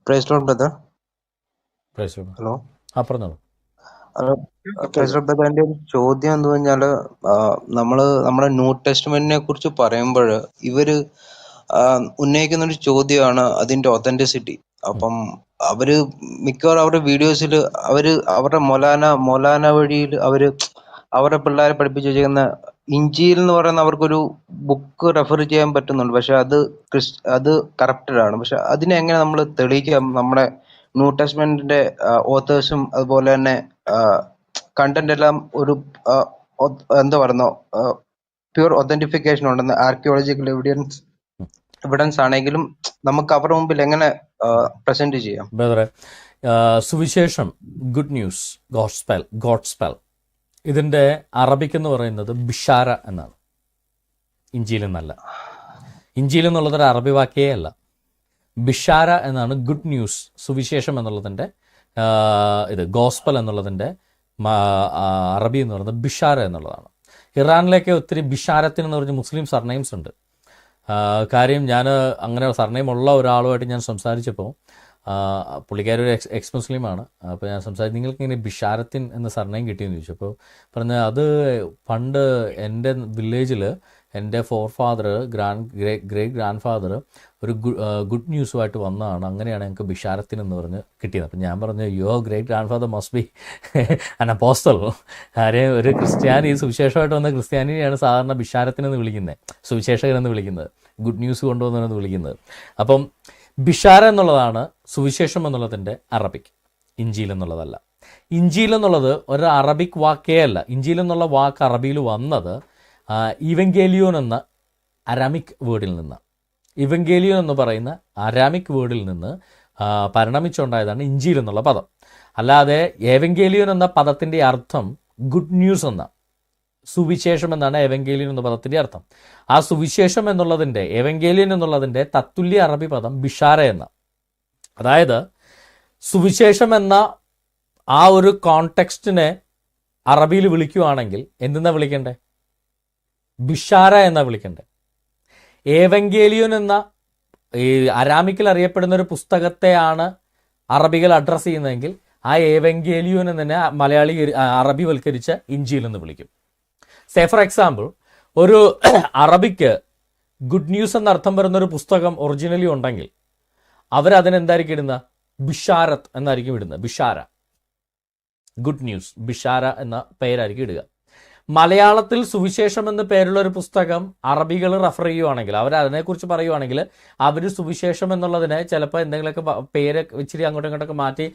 Price Lord brother. Praise hello. പറഞ്ഞോളൂ. Praise Lord brother, എൻ്റെ ഒരു ചോദ്യം എന്ന് പറഞ്ഞാല് നമ്മുടെ ന്യൂ ടെസ്റ്റ്മെന്റിനെ കുറിച്ച് പറയുമ്പോൾ ഇവര് ഉന്നയിക്കുന്ന ഒരു ചോദ്യമാണ് അതിന്റെ ഒതന്റിസിറ്റി. അപ്പം അവര് മിക്കവാറും അവരുടെ വീഡിയോസിൽ അവരുടെ മൊലാന വഴിയിൽ അവരുടെ പിള്ളേരെ പഠിപ്പിച്ചു വെച്ചിരിക്കുന്ന ഇഞ്ചീൽ എന്ന് പറയുന്ന അവർക്കൊരു ബുക്ക് റെഫർ ചെയ്യാൻ പറ്റുന്നുണ്ട്. പക്ഷെ അത് കറപ്റ്റഡ് ആണ്. പക്ഷെ അതിനെ എങ്ങനെ നമ്മൾ തെളിയിക്കാം? നമ്മുടെ ന്യൂ ടെസ്റ്റ്മെന്റിന്റെ ഓത്തേഴ്സും അതുപോലെ തന്നെ കണ്ടന്റ് എല്ലാം ഒരു എന്താ പറയുന്ന പ്യൂർ ഒതന്റിഫിക്കേഷൻ ഉണ്ടെന്ന് ആർക്കിയോളജിക്കൽ എവിഡൻസ് ആണെങ്കിലും നമുക്ക് അവരുടെ മുമ്പിൽ എങ്ങനെ പ്രസന്റ് ചെയ്യാം? ബ്രദറെ, സുവിശേഷം, ഗുഡ് ന്യൂസ്, ഗോഡ്സ്പെൽ, ഇതിൻ്റെ അറബിക്ക് എന്ന് പറയുന്നത് ബിഷാര എന്നാണ്. ഇഞ്ചീൽ എന്നല്ല. ഇഞ്ചീൽ എന്നുള്ളതൊരു അറബി വാക്കേ അല്ല. ബിഷാര എന്നാണ് ഗുഡ് ന്യൂസ്, സുവിശേഷം എന്നുള്ളതിൻ്റെ ഗോസ്പൽ എന്നുള്ളതിൻ്റെ അറബി എന്ന് പറയുന്നത് ബിഷാര എന്നുള്ളതാണ്. ഇറാനിലേക്ക് ഒത്തിരി ബിഷാരത്തിന് എന്ന് പറഞ്ഞ് മുസ്ലിം സർനെയിംസ് ഉണ്ട്. കാര്യം ഞാൻ അങ്ങനെ സർനെയിം ഉള്ള ഒരാളുമായിട്ട് ഞാൻ സംസാരിച്ചപ്പോൾ പുള്ളിക്കാരി ഒരു എക്സ് മുസ്ലിമാണ്. അപ്പോൾ ഞാൻ സംസാരിച്ചു, ഇങ്ങനെ ബിഷാരത്തിൻ എന്ന സർനെയിം കിട്ടിയെന്ന് ചോദിച്ചു. അപ്പോൾ പറഞ്ഞ അത് പണ്ട് എൻ്റെ വില്ലേജിൽ എൻ്റെ ഫോർഫാദർ ഗ്രേറ്റ് ഗ്രാൻഡ് ഫാദർ ഒരു ഗുഡ് ന്യൂസുമായിട്ട് വന്നതാണ്, അങ്ങനെയാണ് ഞങ്ങൾക്ക് ബിഷാരത്തിൻ എന്ന് പറഞ്ഞ് കിട്ടിയത്. അപ്പം ഞാൻ പറഞ്ഞു, your great grandfather must be an apostle. ആരെയും ഒരു ക്രിസ്ത്യാനി, സുവിശേഷമായിട്ട് വന്ന ക്രിസ്ത്യാനിനെയാണ് സാധാരണ ബിഷാരത്തിനെന്ന് വിളിക്കുന്നത്, സുവിശേഷകനെന്ന് വിളിക്കുന്നത്, ഗുഡ് ന്യൂസ് കൊണ്ടുവന്നെന്ന് വിളിക്കുന്നത്. അപ്പം ബിഷാര എന്നുള്ളതാണ് സുവിശേഷം എന്നുള്ളതിൻ്റെ അറബിക്, ഇഞ്ചീൽ എന്നുള്ളതല്ല. ഇഞ്ചീൽ എന്നുള്ളത് ഒരു അറബിക് വാക്കേ അല്ല. ഇഞ്ചീൽ എന്നുള്ള വാക്ക് അറബിയിൽ വന്നത് ഇവങ്കേലിയോൻ എന്ന അരാമിക് വേർഡിൽ നിന്ന്, ഇവങ്കേലിയോൻ എന്ന് പറയുന്ന അരാമിക് വേർഡിൽ നിന്ന് പരിണമിച്ചുണ്ടായതാണ് ഇഞ്ചീൽ എന്നുള്ള പദം. അല്ലാതെ ഏവങ്കേലിയോൻ എന്ന പദത്തിൻ്റെ അർത്ഥം ഗുഡ് ന്യൂസ് എന്ന, സുവിശേഷം എന്നാണ് ഏവങ്കേലിയൻ എന്ന പദത്തിൻ്റെ അർത്ഥം. ആ സുവിശേഷം എന്നുള്ളതിൻ്റെ, ഏവങ്കേലിയൻ എന്നുള്ളതിൻ്റെ തത്തുല്യ അറബി പദം ബിഷാര എന്ന. അതായത് സുവിശേഷം എന്ന ആ ഒരു കോണ്ടെക്സ്റ്റിനെ അറബിയിൽ വിളിക്കുകയാണെങ്കിൽ എന്തെന്നാ വിളിക്കണ്ടേ? ബിഷാര എന്നാ വിളിക്കണ്ടേ. ഏവങ്കേലിയൻ എന്ന ഈ അരാമിക്കിൽ അറിയപ്പെടുന്ന ഒരു പുസ്തകത്തെയാണ് അറബികൾ അഡ്രസ്സ് ചെയ്യുന്നതെങ്കിൽ ആ ഏവങ്കേലിയൻ എന്നതിനെ മലയാളി അറബിവൽക്കരിച്ച ഇഞ്ചീൽ എന്ന് വിളിക്കും. സേ ഫോർ എക്സാമ്പിൾ, ഒരു അറബിക്ക് ഗുഡ് ന്യൂസ് എന്നർത്ഥം വരുന്ന ഒരു പുസ്തകം ഒറിജിനലി ഉണ്ടെങ്കിൽ അവരതിനെന്തായിരിക്കും ഇടുന്ന? ബിഷാരത്ത് എന്നായിരിക്കും ഇടുന്നത്. ബിഷാര, ഗുഡ് ന്യൂസ്, ബിഷാര എന്ന പേരായിരിക്കും ഇടുക. മലയാളത്തിൽ സുവിശേഷം എന്ന് പേരുള്ള ഒരു പുസ്തകം അറബികൾ റെഫർ ചെയ്യുവാണെങ്കിൽ, അവരതിനെക്കുറിച്ച് പറയുവാണെങ്കിൽ അവർ സുവിശേഷം എന്നുള്ളതിനെ ചിലപ്പോൾ എന്തെങ്കിലുമൊക്കെ പേര് ഇച്ചിരി അങ്ങോട്ടും ഇങ്ങോട്ടൊക്കെ മാറ്റി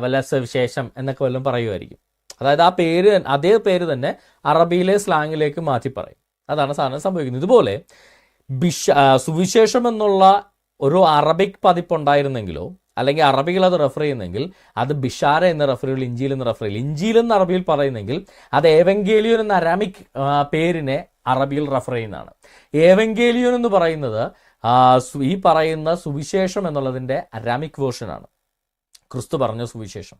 വല്ല സുവിശേഷം എന്നൊക്കെ വല്ലതും പറയുമായിരിക്കും. അതായത് ആ പേര്, അതേ പേര് തന്നെ അറബിയിലെ സ്ലാങ്ങിലേക്ക് മാറ്റി പറയും. അതാണ് സാധനം സംഭവിക്കുന്നത്. ഇതുപോലെ സുവിശേഷം എന്നുള്ള ഒരു അറബിക് പതിപ്പുണ്ടായിരുന്നെങ്കിലോ, അല്ലെങ്കിൽ അറബികൾ അത് റെഫർ ചെയ്യുന്നെങ്കിൽ അത് ബിഷാര എന്ന റെഫറിൽ, ഇഞ്ചീൽ എന്ന് റെഫർ ചെയ്യില്ല. ഇഞ്ചീൽ എന്ന് അറബിയിൽ പറയുന്നെങ്കിൽ അത് ഏവങ്കേലിയോൻ എന്ന അരാമിക് പേരിനെ അറബിയിൽ റെഫർ ചെയ്യുന്നതാണ്. ഏവങ്കേലിയോൻ എന്ന് പറയുന്നത് ഈ പറയുന്ന സുവിശേഷം എന്നുള്ളതിൻ്റെ അരാമിക് വേർഷനാണ്, ക്രിസ്തു പറഞ്ഞ സുവിശേഷം.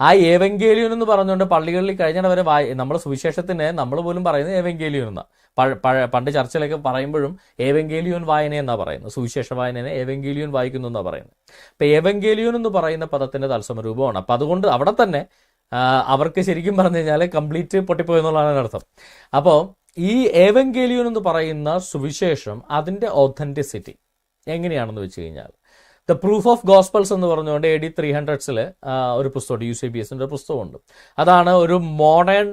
ആ ഏവങ്കേലിയോൻ എന്ന് പറഞ്ഞുകൊണ്ട് പള്ളികളിൽ കഴിഞ്ഞ വരെ നമ്മൾ സുവിശേഷത്തിന് നമ്മൾ പോലും പറയുന്നത് ഏവങ്കേലിയോൻ എന്നാണ്. പണ്ട് ചർച്ചിലൊക്കെ പറയുമ്പോഴും ഏവങ്കേലിയോൻ വായന എന്നാണ് പറയുന്നത്. സുവിശേഷ വായനനെ ഏവങ്കേലിയോൻ വായിക്കുന്നു എന്നാണ് പറയുന്നത്. അപ്പം ഏവങ്കേലിയോൻ എന്ന് പറയുന്ന പദത്തിൻ്റെ തത്സമ രൂപമാണ്. അപ്പം അതുകൊണ്ട് അവിടെ തന്നെ അവർക്ക് ശരിക്കും പറഞ്ഞു കഴിഞ്ഞാൽ കംപ്ലീറ്റ് പൊട്ടിപ്പോയെന്നുള്ളതാണ് അർത്ഥം. അപ്പോൾ ഈ ഏവങ്കേലിയോൻ എന്ന് പറയുന്ന സുവിശേഷം, അതിൻ്റെ ഒതന്റിസിറ്റി എങ്ങനെയാണെന്ന് വെച്ച് കഴിഞ്ഞാൽ, ദ പ്രൂഫ് ഓഫ് ഗോസ്പൽസ് എന്ന് പറഞ്ഞുകൊണ്ട് AD 300s ഒരു പുസ്തകമുണ്ട്, UCBSൻ്റെ ഒരു പുസ്തകമുണ്ട്. അതാണ് ഒരു മോഡേൺ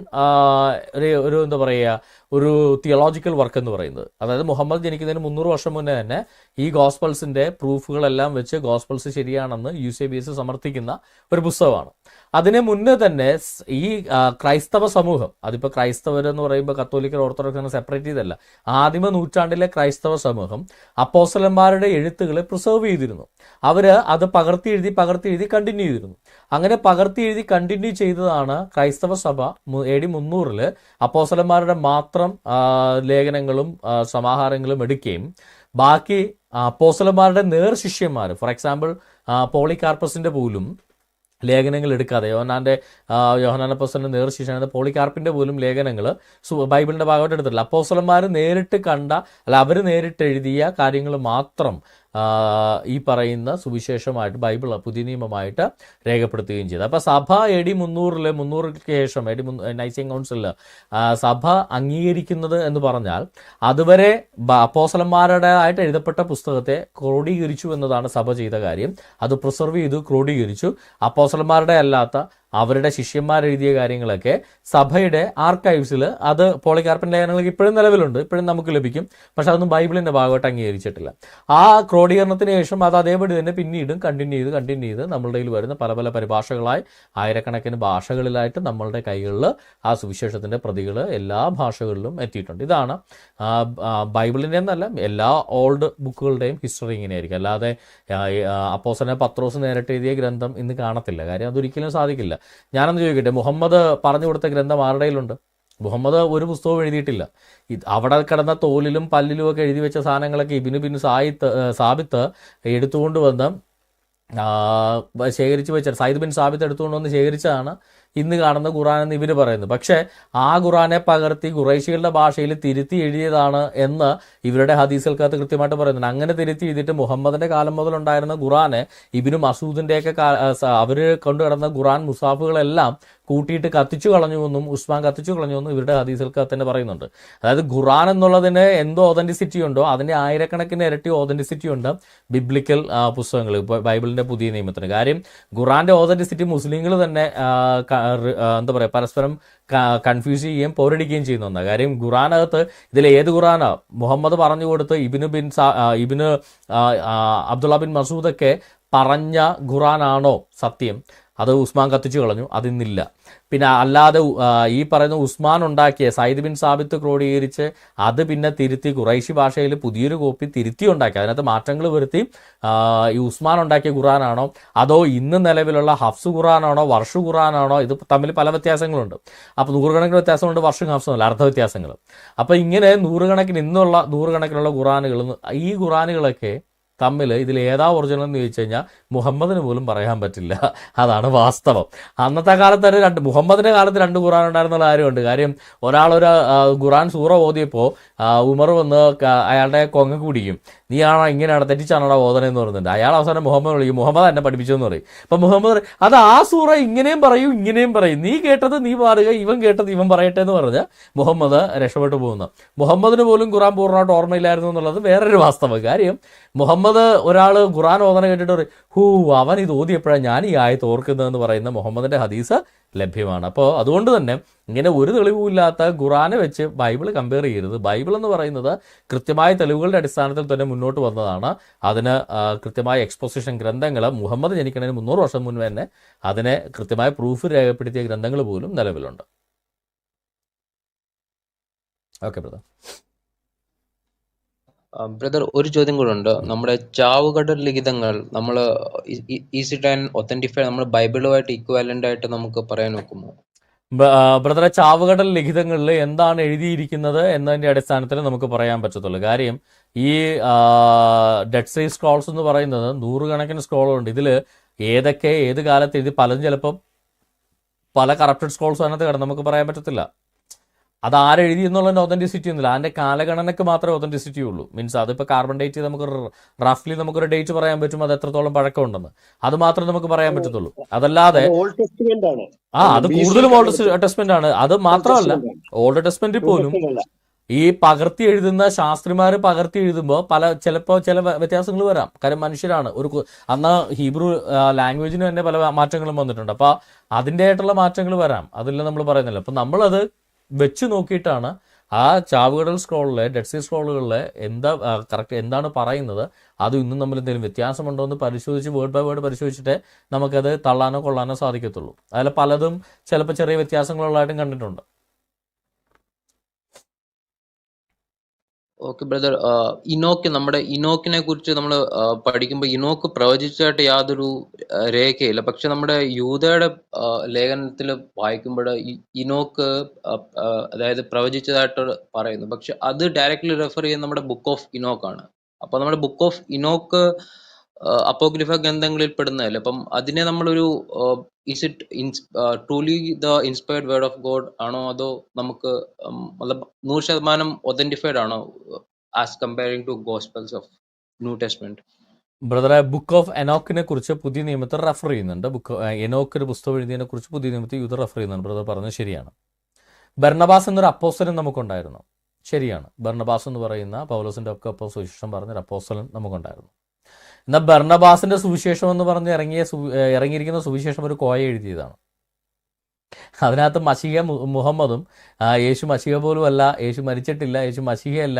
ഒരു എന്താ പറയുക, ഒരു തിയോളജിക്കൽ വർക്ക് എന്ന് പറയുന്നത്. അതായത് മുഹമ്മദ് ജനിക്കുന്നതിന് 300 വർഷം മുന്നേ തന്നെ ഈ ഗോസ്പൽസിൻ്റെ പ്രൂഫുകളെല്ലാം വെച്ച് ഗോസ്പൽസ് ശരിയാണെന്ന് UCBS സമർത്ഥിക്കുന്ന ഒരു പുസ്തകമാണ്. അതിന് മുന്നേ തന്നെ ഈ ക്രൈസ്തവ സമൂഹം, അതിപ്പോൾ ക്രൈസ്തവരെന്ന് പറയുമ്പോൾ കത്തോലിക്കൽ, ഓർത്തഡോക്സ് സെപ്പറേറ്റ് ചെയ്തല്ല, ആദിമ നൂറ്റാണ്ടിലെ ക്രൈസ്തവ സമൂഹം അപ്പോസ്തലന്മാരുടെ എഴുത്തുകളെ പ്രിസർവ് ചെയ്തിരുന്നു. അവർ അത് പകർത്തി എഴുതി കണ്ടിന്യൂ ചെയ്തിരുന്നു. അങ്ങനെ പകർത്തി എഴുതി കണ്ടിന്യൂ ചെയ്തതാണ് ക്രൈസ്തവ സഭ AD 300 അപ്പോസ്തലന്മാരുടെ മാത്രം ലേഖനങ്ങളും സമാഹാരങ്ങളും എടുക്കുകയും ബാക്കി അപ്പോസ്തലന്മാരുടെ നേർശിഷ്യന്മാർ, ഫോർ എക്സാമ്പിൾ പോളികാർപ്പസിൻ്റെ പോലും ലേഖനങ്ങൾ എടുക്കാതെ, യോഹന്നാൻ അപ്പോസ്തലന്റെ നേർശിഷ്യനായ പോളികാർപ്പിന്റെ പോലും ലേഖനങ്ങൾ ബൈബിളിന്റെ ഭാഗമായിട്ട് എടുത്തിട്ടില്ല. അപ്പോസ്തലന്മാർ നേരിട്ട് കണ്ട, അവർ നേരിട്ട് എഴുതിയ കാര്യങ്ങൾ മാത്രം ഈ പറയുന്ന സുവിശേഷമായിട്ട് ബൈബിൾ പുതിയ നിയമമായിട്ട് രേഖപ്പെടുത്തുകയും ചെയ്തു. അപ്പോൾ സഭ AD 300 ശേഷം നൈസിയൻ കൗൺസിലിൽ സഭ അംഗീകരിക്കുന്നത് എന്ന് പറഞ്ഞാൽ അതുവരെ അപ്പോസ്തലന്മാരുടേതായിട്ട് എഴുതപ്പെട്ട പുസ്തകത്തെ ക്രോഡീകരിച്ചു എന്നതാണ് സഭ ചെയ്ത കാര്യം. അത് പ്രിസർവ് ചെയ്തു, ക്രോഡീകരിച്ചു. അപ്പോസ്തലന്മാരുടെ അല്ലാത്ത അവരുടെ ശിഷ്യന്മാരെഴുതിയ കാര്യങ്ങളൊക്കെ സഭയുടെ ആർക്കൈവ്സിൽ അത് പോളികാർപ്പൻ ലേഖനങ്ങൾക്ക് ഇപ്പോഴും നിലവിലുണ്ട്, ഇപ്പോഴും നമുക്ക് ലഭിക്കും. പക്ഷെ അതൊന്നും ബൈബിളിൻ്റെ ഭാഗമായിട്ട് അംഗീകരിച്ചിട്ടില്ല. ആ ക്രോഡീകരണത്തിന് ശേഷം അത് അതേപടി തന്നെ പിന്നീടും കണ്ടിന്യൂ ചെയ്ത് നമ്മളുടെ കയ്യിൽ വരുന്ന പല പല പരിഭാഷകളായി ആയിരക്കണക്കിന് ഭാഷകളിലായിട്ട് നമ്മളുടെ കൈകളിൽ ആ സുവിശേഷത്തിൻ്റെ പ്രതികൾ എല്ലാ ഭാഷകളിലും എത്തിയിട്ടുണ്ട്. ഇതാണ് ബൈബിളിൻ്റെ എന്നല്ല, എല്ലാ ഓൾഡ് ബുക്കുകളുടെയും ഹിസ്റ്ററി ഇങ്ങനെയായിരിക്കും. അല്ലാതെ അപ്പോസ്തലൻ പത്രോസ് നേരിട്ട് എഴുതിയ ഗ്രന്ഥം ഇന്ന് കാണത്തില്ല. കാര്യം അതൊരിക്കലും സാധിക്കില്ല. ഞാനൊന്ന് ചോദിക്കട്ടെ, മുഹമ്മദ് പറഞ്ഞു കൊടുത്ത ഗ്രന്ഥം ആരുടെയിലുണ്ട്? മുഹമ്മദ് ഒരു പുസ്തകവും എഴുതിയിട്ടില്ല. അവിടെ കിടന്ന തോലിലും പല്ലിലും ഒക്കെ എഴുതി വെച്ച സാധനങ്ങളൊക്കെ ഇബ്നു ബിൻ സാബിത്ത് എടുത്തുകൊണ്ട് വന്ന് ശേഖരിച്ച് വെച്ച സയ്യിദ് ബിൻ സാബിത്ത് എടുത്തുകൊണ്ട് വന്ന് ശേഖരിച്ചതാണ് ഇന്ന് കാണുന്ന ഖുർആൻ എന്ന് ഇവർ പറയുന്നത്. പക്ഷേ ആ ഖുർആനെ പകർത്തി ഖുറൈശികളുടെ ഭാഷയിൽ തിരുത്തി എഴുതിയതാണ് എന്ന് ഇവരുടെ ഹദീസുകൾക്കകത്ത് കൃത്യമായിട്ട് പറയുന്നുണ്ട്. അങ്ങനെ തിരുത്തി എഴുതിയിട്ട് മുഹമ്മദിന്റെ കാലം മുതലുണ്ടായിരുന്ന ഖുർആനെ ഇബ്നു മസൂദിന്റെയൊക്കെ അവർ കൊണ്ടുകിടന്ന ഖുർആൻ മുസാഫുകളെല്ലാം കൂട്ടിയിട്ട് കത്തിച്ചു കളഞ്ഞുവെന്നും ഉസ്മാൻ കത്തിച്ചു കളഞ്ഞുവെന്നും ഇവരുടെ ഹദീസുകൾക്കകത്ത് തന്നെ പറയുന്നുണ്ട്. അതായത് ഖുർആൻ എന്നുള്ളതിന് എന്തോ ഓതന്റിസിറ്റി ഉണ്ടോ അതിൻ്റെ ആയിരക്കണക്കിന് ഇരട്ടി ഓതന്റിസിറ്റി ഉണ്ട് ബിബ്ലിക്കൽ പുസ്തകങ്ങൾ, ബൈബിളിന്റെ പുതിയ നിയമത്തിന്. കാര്യം ഖുർആന്റെ ഓതന്റിസിറ്റി മുസ്ലിങ്ങൾ തന്നെ എന്താ പറയുക പരസ്പരം കൺഫ്യൂസ് ചെയ്യുകയും പോരടിക്കുകയും ചെയ്യുന്ന ഒന്നാണ്. കാര്യം ഖുർആനകത്ത് ഇതിൽ ഏത് ഖുർആനാ മുഹമ്മദ് പറഞ്ഞു കൊടുത്ത് ഇബ്നു അബ്ദുള്ള ബിൻ മസൂദൊക്കെ പറഞ്ഞ ഖുർആനാണോ സത്യം? അത് ഉസ്മാൻ കത്തിച്ചു കളഞ്ഞു, അതിന്നില്ല. പിന്നെ അല്ലാതെ ഈ പറയുന്ന ഉസ്മാൻ ഉണ്ടാക്കിയ സയ്യിദ് ബിൻ സാബിത്ത് ക്രോഡീകരിച്ച് അത് പിന്നെ തിരുത്തി ഖുറൈശി ഭാഷയിൽ പുതിയൊരു കോപ്പി തിരുത്തി ഉണ്ടാക്കി, അതിനകത്ത് മാറ്റങ്ങൾ വരുത്തി ഈ ഉസ്മാൻ ഉണ്ടാക്കിയ ഖുർആനാണോ അതോ ഇന്ന് നിലവിലുള്ള ഹഫ്സ് ഖുർആനാണോ വർഷു ഖുർആനാണോ? ഇത് തമ്മിൽ പല വ്യത്യാസങ്ങളുണ്ട്. അപ്പോൾ നൂറുകണക്കിന് വ്യത്യാസമുണ്ട്, വർഷം ഹഫ്സുമല്ല, അർത്ഥ വ്യത്യാസങ്ങൾ. അപ്പോൾ ഇങ്ങനെ നൂറുകണക്കിനുള്ള ഖുർആനുകൾ, ഈ ഖുർആനുകളൊക്കെ തമ്മിൽ ഇതിൽ ഏതാ ഒറിജിനൽ എന്ന് ചോദിച്ചു കഴിഞ്ഞാൽ മുഹമ്മദിന് പോലും പറയാൻ പറ്റില്ല. അതാണ് വാസ്തവം. അന്നത്തെ കാലത്ത് മുഹമ്മദിന്റെ കാലത്ത് 2 ഖുർആൻ ഉണ്ടായിരുന്നുള്ള കാര്യമുണ്ട്. കാര്യം ഒരാളൊരു ഖുർആൻ സൂറ ഓതിയപ്പോൾ ഉമർ വന്ന് അയാളുടെ കൊങ്ങ കുടിക്കും, നീയാണോ ഇങ്ങനെയാണ് തെറ്റിച്ചാണോ ഓതനെന്ന് പറയുന്നുണ്ട്. അയാൾ അവസാനം മുഹമ്മദ് വിളിക്കും, മുഹമ്മദ് എന്നെ പഠിപ്പിച്ചെന്ന് പറയും. അപ്പം മുഹമ്മദ് അത് ആ സൂറ ഇങ്ങനെയും പറയും, നീ കേട്ടത് നീ പറയുക, ഇവൻ കേട്ടത് ഇവൻ പറയട്ടെ എന്ന് പറഞ്ഞ് മുഹമ്മദ് രക്ഷപ്പെട്ടു പോകുന്നു. മുഹമ്മദിന് പോലും ഖുർആൻ പൂർണ്ണമായിട്ട് ഓർമ്മയില്ലായിരുന്നു എന്നുള്ളത് വേറൊരു വാസ്തവം. കാര്യം മുഹമ്മദ് ഒരാൾ ഖുർആൻ ഓതന കേട്ടിട്ട് പറയും, അവൻ ഇത് ഓതിയപ്പോഴാണ് ഞാൻ ഈ ആയത്ത് ഓർക്കുന്നതെന്ന് പറയുന്ന മുഹമ്മദിന്റെ ഹദീസ് ലഭ്യമാണ്. അപ്പോൾ അതുകൊണ്ട് തന്നെ ഇങ്ങനെ ഒരു തെളിവുമില്ലാത്ത ഖുർആനെ വെച്ച് ബൈബിൾ കമ്പയർ ചെയ്യരുത്. ബൈബിൾ എന്ന് പറയുന്നത് കൃത്യമായ തെളിവുകളുടെ അടിസ്ഥാനത്തിൽ തന്നെ മുന്നോട്ട് വന്നതാണ്. അതിന് കൃത്യമായ എക്സ്പോസിഷൻ ഗ്രന്ഥങ്ങൾ മുഹമ്മദ് ജനിക്കുന്നതിന് 300 വർഷം മുൻപ് തന്നെ അതിനെ കൃത്യമായ പ്രൂഫ് രേഖപ്പെടുത്തിയ ഗ്രന്ഥങ്ങൾ പോലും നിലവിലുണ്ട്. Okay brother. ബ്രദർ, ഒരു ചോദ്യം കൂടെ ഉണ്ട്. നമ്മുടെ ചാവുകടൽ ലിഖിതങ്ങൾ നമ്മൾ ഈസി ടു ഒത്തന്റിഫൈ നമ്മൾ ബൈബിളുമായിട്ട് ഇക്വാലന്റ് ആയിട്ട് നമുക്ക് പറയാൻ നോക്കുമോ? ബ്രദറെ, ചാവുകടൽ ലിഖിതങ്ങളിൽ എന്താണ് എഴുതിയിരിക്കുന്നത് എന്നതിൻ്റെ അടിസ്ഥാനത്തിൽ നമുക്ക് പറയാൻ പറ്റത്തുള്ളൂ. കാര്യം ഈ ഡെഡ് സീ സ്ക്രോൾസ് എന്ന് പറയുന്നത് 100 കണക്കിന് സ്ക്രോളുണ്ട്. ഇതിൽ ഏതൊക്കെ ഏത് കാലത്ത് എഴുതി പലതും ചിലപ്പം പല കറപ്റ്റഡ് സ്ക്രോൾസ് അതിനകത്ത് കിടന്ന് നമുക്ക് പറയാൻ പറ്റത്തില്ല. അത് ആരെഴുതി എന്നുള്ളതിൻ്റെ ഒതൻറ്റിസിറ്റി ഒന്നുമില്ല, അതിൻ്റെ കാലഗണനയ്ക്ക് മാത്രമേ ഒതൻറ്റിസിറ്റി ഉള്ളൂ. മീൻസ് അതിപ്പോൾ കാർബൺ ഡേറ്റ് നമുക്ക് റഫ്ലി നമുക്കൊരു ഡേറ്റ് പറയാൻ പറ്റും, അത് എത്രത്തോളം പഴക്കമുണ്ടെന്ന്, അത് മാത്രമേ നമുക്ക് പറയാൻ പറ്റത്തുള്ളൂ. അതല്ലാതെ അത് കൂടുതലും ഓൾഡ് ടെസ്റ്റ്മെന്റ് ആണ്. അത് മാത്രമല്ല, ഓൾഡ് ടെസ്റ്റ്മെന്റിൽ പോലും ഈ പകർത്തി എഴുതുന്ന ശാസ്ത്രിമാർ പകർത്തി എഴുതുമ്പോൾ ചിലപ്പോൾ ചില വ്യത്യാസങ്ങൾ വരാം. കാര്യം മനുഷ്യരാണ്. അന്ന് ഹീബ്രു ലാംഗ്വേജിന് തന്നെ പല മാറ്റങ്ങളും വന്നിട്ടുണ്ട്. അപ്പോൾ അതിൻ്റെതായിട്ടുള്ള മാറ്റങ്ങൾ വരാം, അതെല്ലാം നമ്മൾ പറയുന്നില്ല. അപ്പം നമ്മളത് വെച്ച് നോക്കിയിട്ടാണ് ആ ചാവുകടൽ സ്ക്രോളിലെ ഡെഡ് സീ സ്ക്രോളുകളിലെ കറക്റ്റ് എന്താണ് പറയുന്നത്, അത് ഇന്നും തമ്മിൽ എന്തെങ്കിലും വ്യത്യാസമുണ്ടോ എന്ന് പരിശോധിച്ച് വേർഡ് ബൈ വേർഡ് പരിശോധിച്ചിട്ടേ നമുക്കത് തള്ളാനോ കൊള്ളാനോ സാധിക്കത്തുള്ളൂ. അതിൽ പലതും ചിലപ്പോൾ ചെറിയ വ്യത്യാസങ്ങളുള്ളതായിട്ടും കണ്ടിട്ടുണ്ട്. Okay brother. നമ്മുടെ ഇനോക്കിനെ കുറിച്ച് നമ്മൾ പഠിക്കുമ്പോൾ ഇനോക്ക് പ്രവചിച്ചായിട്ട് യാതൊരു രേഖയില്ല. പക്ഷെ നമ്മുടെ യൂദയുടെ ലേഖനത്തിൽ വായിക്കുമ്പോൾ ഇനോക്ക് അതായത് പ്രവചിച്ചതായിട്ട് പറയുന്നു. പക്ഷെ അത് ഡയറക്റ്റ്ലി റെഫർ ചെയ്യുന്ന നമ്മുടെ ബുക്ക് ഓഫ് ഇനോക്കാണ്. അപ്പൊ നമ്മുടെ ബുക്ക് ഓഫ് ഇനോക്ക് അപ്പോക്രിഫ ഗ്രന്ഥങ്ങളിൽ പെടുന്നതല്ലേ. അപ്പം അതിനെ നമ്മളൊരു is it truly the inspired word of God ആണോ, അതോ നമുക്ക് 100% ഒതന്റിഫൈഡ് ആണോ as comparing to gospels of new testament? ബ്രദറെ ബുക്ക് ഓഫ് എനോക്കിനെ കുറിച്ച് പുതിയ നിയമത്തിൽ റെഫർ ചെയ്യുന്നുണ്ട്. എനോക്ക് ഒരു പുസ്തകം എഴുതിയതിനെ കുറിച്ച് പുതിയ നിയമത്തിൽ യൂത്ത് റെഫർ ചെയ്യുന്നുണ്ട്. ബ്രദർ പറഞ്ഞത് ശരിയാണ്. ബർണബാസ് എന്നൊരു അപ്പോസ്തലൻ നമുക്കുണ്ടായിരുന്നു. ശരിയാണ്. ബർണബാസ് എന്ന് പറയുന്ന പൗലോസിന്റെ ഒക്കെ ഒപ്പം സുവിശേഷം പറഞ്ഞൊരു അപ്പോസ്തലൻ നമുക്കുണ്ടായിരുന്നു. എന്നാൽ ബർണബാസിന്റെ സുവിശേഷം എന്ന് പറഞ്ഞ് ഇറങ്ങിയിരിക്കുന്ന സുവിശേഷം ഒരു കോയ എഴുതിയതാണ്. അതിനകത്ത് മശീഹ മുഹമ്മദും യേശു മശീഹ പോലും അല്ല, യേശു മരിച്ചിട്ടില്ല, യേശു മശീഹയല്ല,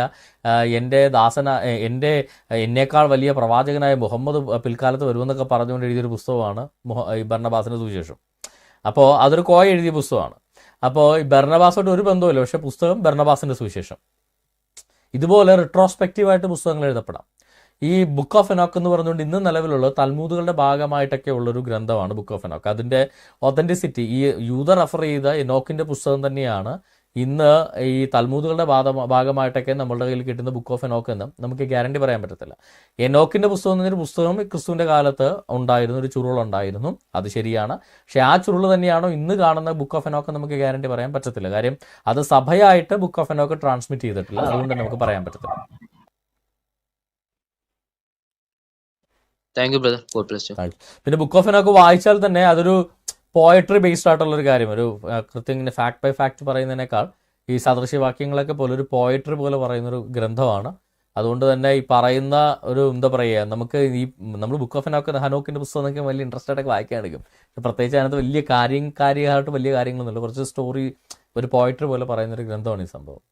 എൻ്റെ എന്നേക്കാൾ വലിയ പ്രവാചകനായ മുഹമ്മദ് പിൽക്കാലത്ത് വരുമെന്നൊക്കെ പറഞ്ഞുകൊണ്ട് എഴുതിയൊരു പുസ്തകമാണ് ഈ ബർണബാസിൻ്റെ സുവിശേഷം. അപ്പോൾ അതൊരു കോയ എഴുതിയ പുസ്തകമാണ്. അപ്പോൾ ഈ ബർണബാസോട്ട് ഒരു ബന്ധവുമില്ല, പക്ഷേ പുസ്തകം ബർണബാസിൻ്റെ സുവിശേഷം. ഇതുപോലെ റിട്രോസ്പെക്റ്റീവായിട്ട് പുസ്തകങ്ങൾ എഴുതപ്പെടാം. ഈ ബുക്ക് ഓഫ് എനോക്ക് എന്ന് പറഞ്ഞുകൊണ്ട് ഇന്ന് നിലവിലുള്ള തൽമൂദുകളുടെ ഭാഗമായിട്ടൊക്കെ ഉള്ളൊരു ഗ്രന്ഥമാണ് ബുക്ക് ഓഫ് എനോക്ക്. അതിൻ്റെ ഒതൻറ്റിസിറ്റി ഈ യൂത റെഫർ ചെയ്ത എനോക്കിൻ്റെ പുസ്തകം തന്നെയാണ് ഇന്ന് ഈ തൽമൂദുകളുടെ ഭാഗമായിട്ടൊക്കെ നമ്മളുടെ കയ്യിൽ കിട്ടുന്ന ബുക്ക് ഓഫ് എനോക്ക് എന്ന് നമുക്ക് ഗ്യാരണ്ടി പറയാൻ പറ്റത്തില്ല. എനോക്കിൻ്റെ പുസ്തകം എന്നൊരു പുസ്തകം ക്രിസ്തുവിൻ്റെ കാലത്ത് ഉണ്ടായിരുന്നു, ഒരു ചുരുളുണ്ടായിരുന്നു, അത് ശരിയാണ്. പക്ഷേ ആ ചുരുള് തന്നെയാണോ ഇന്ന് കാണുന്ന ബുക്ക് ഓഫ് എനോക്ക് നമുക്ക് ഗ്യാരണ്ടി പറയാൻ പറ്റത്തില്ല. കാര്യം അത് സഭയായിട്ട് ബുക്ക് ഓഫ് എനോക്ക് ട്രാൻസ്മിറ്റ് ചെയ്തിട്ടില്ല, അതുകൊണ്ട് നമുക്ക് പറയാൻ പറ്റത്തില്ല. Thank you brother. God bless you. പിന്നെ ബുക്ക് ഓഫ് എനോക്ക് വായിച്ചാൽ തന്നെ അതൊരു പോയട്രി ബേസ്ഡ് ആയിട്ടുള്ളൊരു കാര്യം, ഒരു കൃത്യം ഇങ്ങനെ ഫാക്ട് ബൈ ഫാക്ട് പറയുന്നതിനേക്കാൾ ഈ സദൃശ്യവാക്യങ്ങളൊക്കെ പോലെ ഒരു പോയട്രി പോലെ പറയുന്നൊരു ഗ്രന്ഥമാണ്. അതുകൊണ്ട് തന്നെ ഈ പറയുന്ന ഒരു എന്താ പറയുക, നമുക്ക് ഈ നമ്മൾ ബുക്ക് ഓഫ് ഹനോക്കിൻ്റെ പുസ്തകം എന്നൊക്കെ വലിയ ഇൻട്രസ്റ്റ് ആയിട്ടൊക്കെ വായിക്കാൻ എടുക്കും. പ്രത്യേകിച്ച് അതിനകത്ത് വലിയ കാര്യമായിട്ട് വലിയ കാര്യങ്ങളൊന്നുമില്ല, കുറച്ച് സ്റ്റോറി ഒരു പോയട്രി പോലെ പറയുന്നൊരു ഗ്രന്ഥമാണ് ഈ സംഭവം.